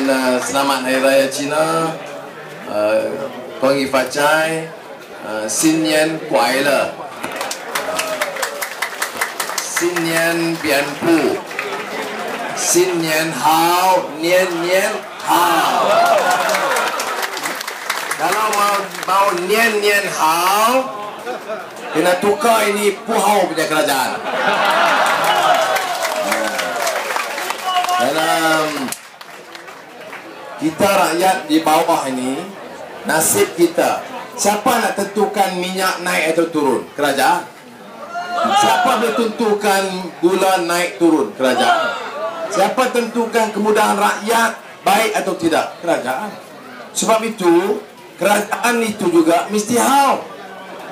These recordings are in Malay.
ucapkan selamat Hari Raya Cina, Kong Yi Fa Chai, Xin Nian Kuai Le, Xin Nian Bian Pu, Xin Nian Hao, Nian Nian Hao. Kalau mau Nian Nian Hao, kena tukar ini Pu Hao punya kerajaan. Dalam kita rakyat di bawah ini, nasib kita, siapa nak tentukan minyak naik atau turun? Kerajaan. Siapa boleh tentukan gula naik turun? Kerajaan. Siapa tentukan kemudahan rakyat baik atau tidak? Kerajaan. Sebab itu kerajaan itu juga mesti hao.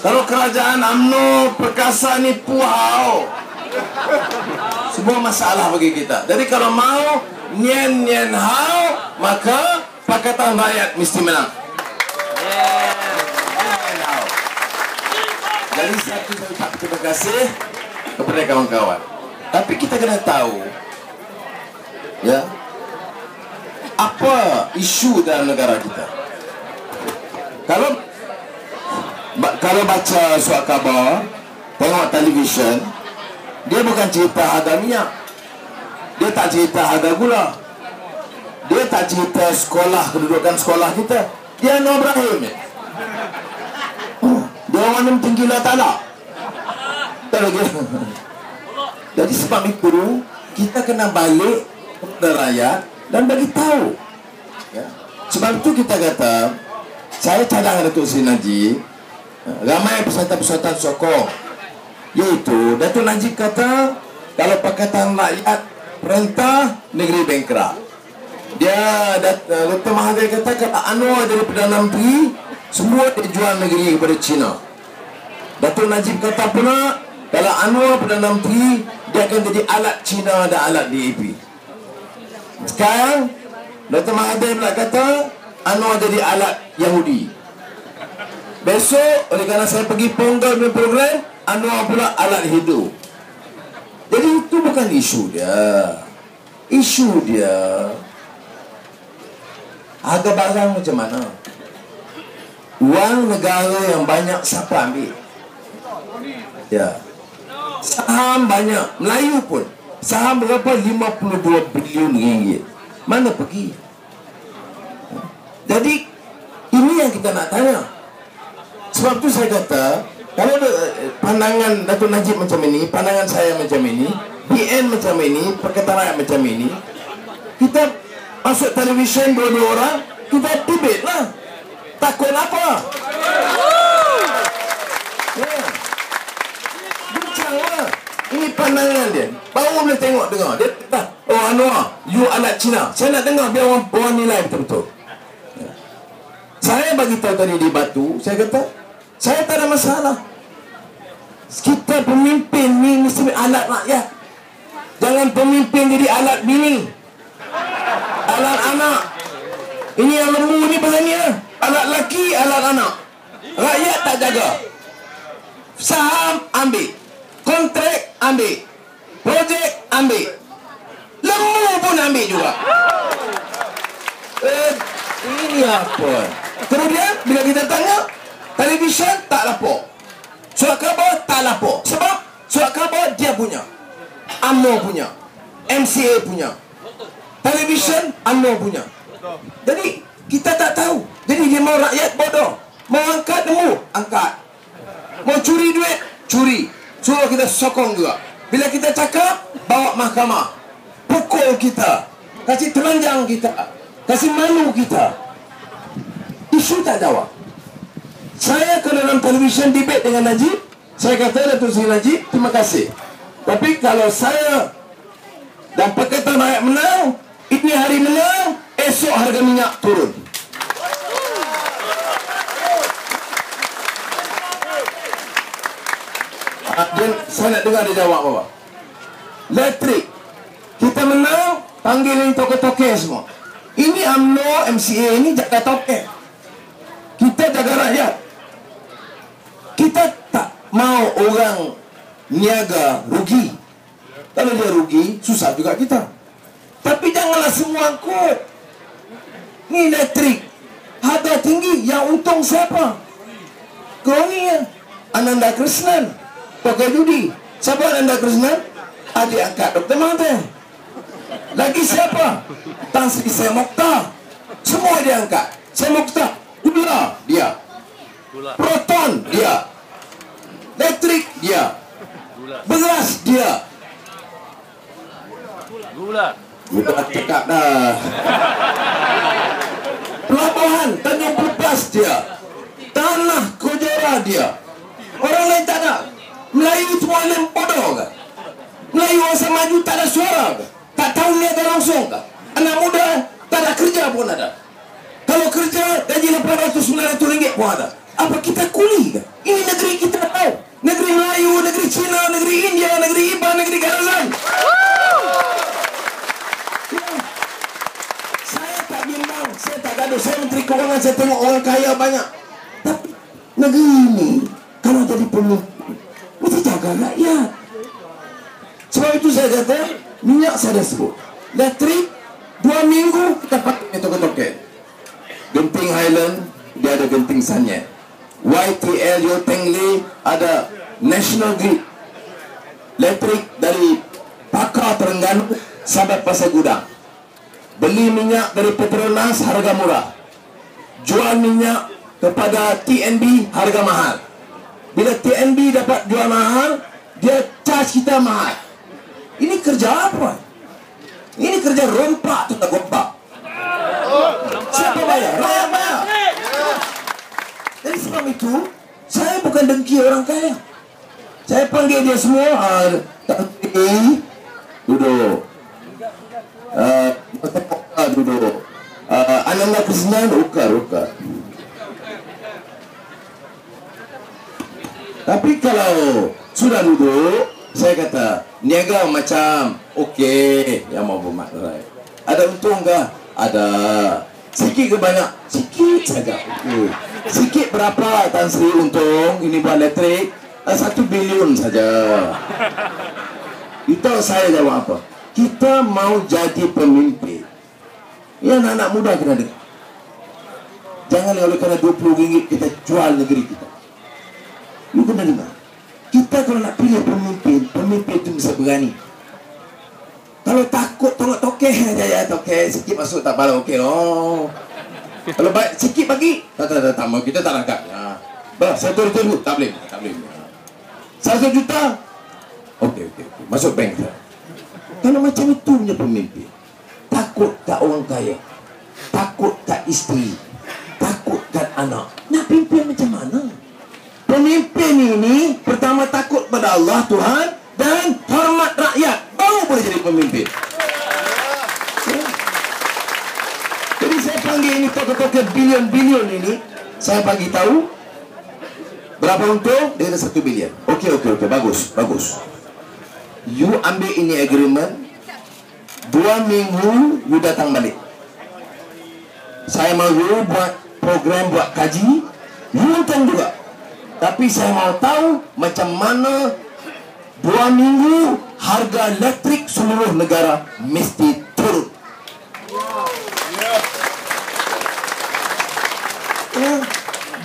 Kalau kerajaan UMNO perkasa ni puhao, semua masalah bagi kita. Jadi kalau mau nian nian hao, maka Pakatan Rakyat mesti menang. Jadi saya ucap terima kasih kepada kawan-kawan. Tapi kita kena tahu, ya, apa isu dalam negara kita. Kalau baca surat khabar, tengok televisyen, dia bukan cerita harga minyak, dia tak cerita harga gula, dia tak cerita sekolah, kedudukan sekolah kita. Dia Anwar Ibrahim, dia orang yang tinggi Allah Ta'ala. Jadi sebab itu kita kena balik kepada rakyat dan bagi tahu, ya. Sebab itu kita kata, saya cadang Datuk Seri Najib, ramai peserta-peserta sokong, iaitu Datuk Najib kata kalau Pakatan Rakyat perintah, negeri bangkrut. Dia Dr. Mahathir kata kalau Anwar jadi Perdana Menteri, semua dijual negeri kepada China. Datuk Najib kata pula kalau Anwar Perdana Menteri, dia akan jadi alat China dan alat DAP. Sekarang Dr. Mahathir pula kata Anwar jadi alat Yahudi. Besok oleh kerana saya pergi Pongal punya program, Anwar pula alat Hindu. Jadi itu bukan isu dia. Isu dia harga barang macam mana, wang negara yang banyak siapa ambil, ya. Saham banyak, Melayu pun saham berapa, 52 bilion ringgit, mana pergi? Jadi ini yang kita nak tanya. Sebab tu saya kata, kalau pandangan Datuk Najib macam ini, pandangan saya macam ini, PN macam ini, Pakatan Rakyat macam ini, kita masuk televisyen dua-dua orang, kita debate lah. Takut apa? Ya. Bincang lah. Ini pandangan dia. Baru boleh tengok, dengar. Dia kata, oh Anwar, you alat Cina. Saya nak dengar biar orang nilai betul-betul. Ya. Saya bagi tahu tadi di Batu, saya kata, saya tak ada masalah. Kita pemimpin ni mesti alat rakyat. Jangan pemimpin jadi alat bini, alat anak. Ini yang lembu ni pasalnya. Alat laki, alat anak. Rakyat tak jaga. Saham ambil, kontrak ambil, projek ambil, lembu pun ambil juga. Ini apa? Kemudian bila kita tanya, televisyen tak lapor, surat khabar tak lapor. Sebab surat khabar dia punya, UMNO punya, MCA punya, televisyen UMNO punya. Jadi kita tak tahu. Jadi dia mau rakyat bodoh, mau angkat lembu, angkat, mau curi duit, curi. Suruh kita sokong juga. Bila kita cakap, bawa mahkamah, pukul kita, kasih telanjang kita, kasih malu kita. Isu tak jawab. Saya ke dalam televisyen debate dengan Najib, saya kata Datuk Seri Najib, terima kasih. Tapi kalau saya dan Pakatan Rakyat menang, ini hari menang, esok harga minyak turun. Dan saya nak dengar dia jawab apa. Elektrik, kita menang, panggil ini toke-toke semua. Ini UMNO, MCA ini jaga toke. Kita jaga rakyat. Kita tak mau orang niaga rugi. Kalau dia rugi, susah juga kita. Tapi janganlah semua angkut. Ni elektrik harga tinggi, yang untung siapa? Kau ni ya, Ananda Krishnan, pakai judi. Siapa Ananda Krishnan? Adik angkat Dr. Mahathir. Lagi siapa? Tan Sri Syed Mokhtar. Semua dia angkat. Syed Mokhtar, gula dia, proton dia, elektrik dia, beras dia. Gula cakap dah. Pelabuhan Tanjung Lepas dia, tanah Kojora dia. Orang lain tak ada. Melayu semua lain bodoh ke? Melayu masa maju tak ada suara ke? Tak tahu niaga langsung ke? Anak muda tak ada kerja pun ada. Kalau kerja gaji 800-900 ringgit pun ada. Apa kita kuli ke? Ini negeri kita tahu. Negeri Melayu, negeri Cina, negeri India, negeri Iban, negeri Garazan. Saya tak bimbang, saya tak gaduh. Saya Menteri Keuangan, saya tengok orang kaya banyak. Tapi negeri ini kalau jadi pemimpin, mesti jaga rakyat. Sebab itu saya kata, minyak saya dah sebut, elektrik 2 minggu kita pakai toket-toket. Genting Highland dia ada Genting Sanyet, YTL Yo Tengli ada National Grid. Elektrik dari Pakar Terengganu sampai Pasar Gudang. Beli minyak dari Petronas harga murah, jual minyak kepada TNB harga mahal. Bila TNB dapat jual mahal, dia charge kita mahal. Ini kerja apa? Ini kerja rompak atau tak rompak? Siapa bayar? Rakyat bayar. Dari sebab itu, saya bukan dengki orang kaya. Saya panggil dia semua, duduk. Duduk. Ananda Krishnan, ukar. Tapi kalau sudah duduk, saya kata, niaga macam okey, yang mau bermakna. Ada untung kah? Ada. Sikit ke banyak? Sikit saja. Okay. Sikit berapa Tan Sri untung? Ini buat elektrik 1 bilion saja. Itu saya jawab apa? Kita mau jadi pemimpin. Ya, anak-anak muda kena dengar. Jangan oleh kerana 20 ringgit kita jual negeri kita. Lu kena dengar. Kita kalau nak pilih pemimpin, pemimpin itu mesti berani. Kalau takut tengok tokeh aja, tokeh sikit masuk tak bala okey loh. Kalau baik sikit bagi, tak mau kita tak angkat. Ya. Bah, 1 ribu tak boleh. 1 juta. Okey. Masuk bank. Kalau macam itu punya pemimpin, takut tak orang kaya, takut tak isteri, takut tak anak. Nak pimpin macam mana? Pemimpin ini pertama takut pada Allah Tuhan dan hormat rakyat, baru boleh jadi pemimpin. Jadi saya panggil ini tokoh-tokoh bilion-bilion ini, saya bagi tahu berapa untung, dia ada 1 bilion. Okey, bagus. You ambil ini agreement, 2 minggu you datang balik. Saya mau you buat program, buat kaji, you untung juga. Tapi saya mau tahu macam mana 2 minggu harga elektrik seluruh negara mesti turun.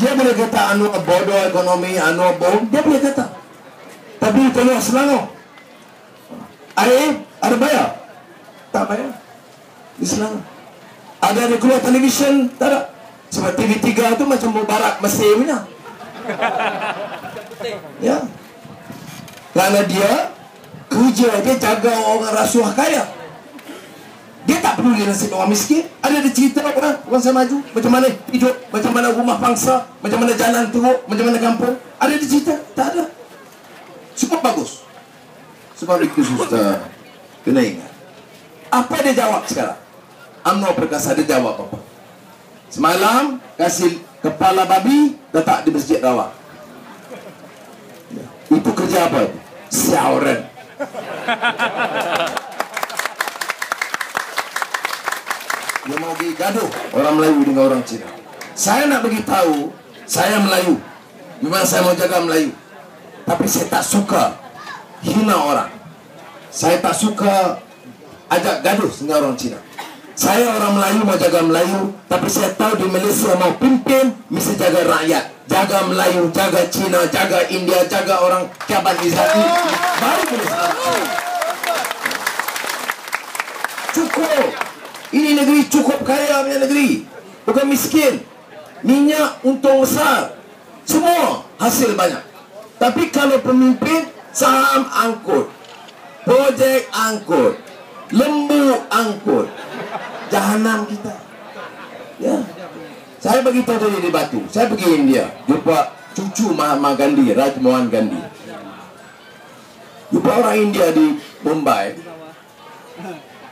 Dia boleh kata anu bodoh ekonomi, anu bodoh, dia boleh kata. Tapi tengok Selangor, air ada bayar? Tak bayar. Di Selangor ada keluar televisyen? Tak ada. Sebab TV3 tu macam Mubarak Mesir punya. Ya, kerana dia kerja, dia jaga orang rasuah kaya. Dia tak peduli nasib orang miskin. Ada cerita orang saya maju, macam mana hidup, macam mana rumah bangsa, macam mana jalan teruk, macam mana kampung. Ada cerita? Tak ada. Semua bagus. Sebab itu Ustaz kena ingat, apa dia jawab sekarang? UMNO Perkasa dia jawab apa? Semalam kasih kepala babi letak di Masjid Rawak. Itu kerja apa itu? Siauran. Dia mau pergi gaduh orang Melayu dengan orang Cina. Saya nak bagi tahu, saya Melayu. Memang saya mau jaga Melayu. Tapi saya tak suka hina orang. Saya tak suka ajak gaduh dengan orang Cina. Saya orang Melayu mau jaga Melayu, tapi saya tahu di Malaysia mau pimpin, mesti jaga rakyat. Jaga Melayu, jaga Cina, jaga India, jaga orang Kaban Israel. Baru boleh selamat. Cukup. Ini negeri cukup kaya punya negeri. Bukan miskin. Minyak untung besar. Semua hasil banyak. Tapi kalau pemimpin, saham angkut, projek angkut, lembu angkut, jahanam kita. Ya. Saya begitu tadi di Batu. Saya pergi India, jumpa cucu Mahatma Gandhi, Rajmohan Gandhi. Jumpa orang India di Mumbai.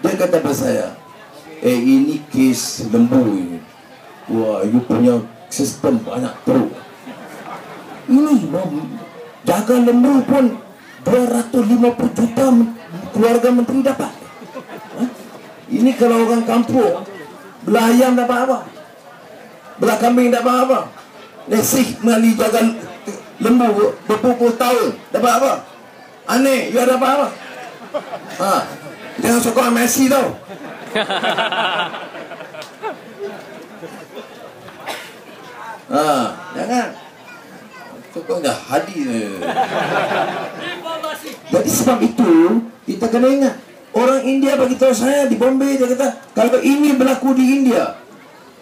Dia kata pada saya, ini kes lembu ini. Wah, you punya sistem banyak teruk. Ini jaga lembu pun 250 juta keluarga menteri dapat. Ini kalau orang kampung, belah ayam dapat apa? Belah kambing dapat apa? Nesih melalui jaga lembu berpuluh tahun dapat apa? Aneh, you dapat apa? Jangan sokong Messi tau. Jangan sokong dah Hadi. Jadi sebab itu kita kena ingat, orang India bagi tahu saya di Bombay, dia kata kalau ini berlaku di India,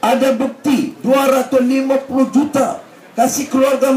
ada bukti 250 juta kasih keluarga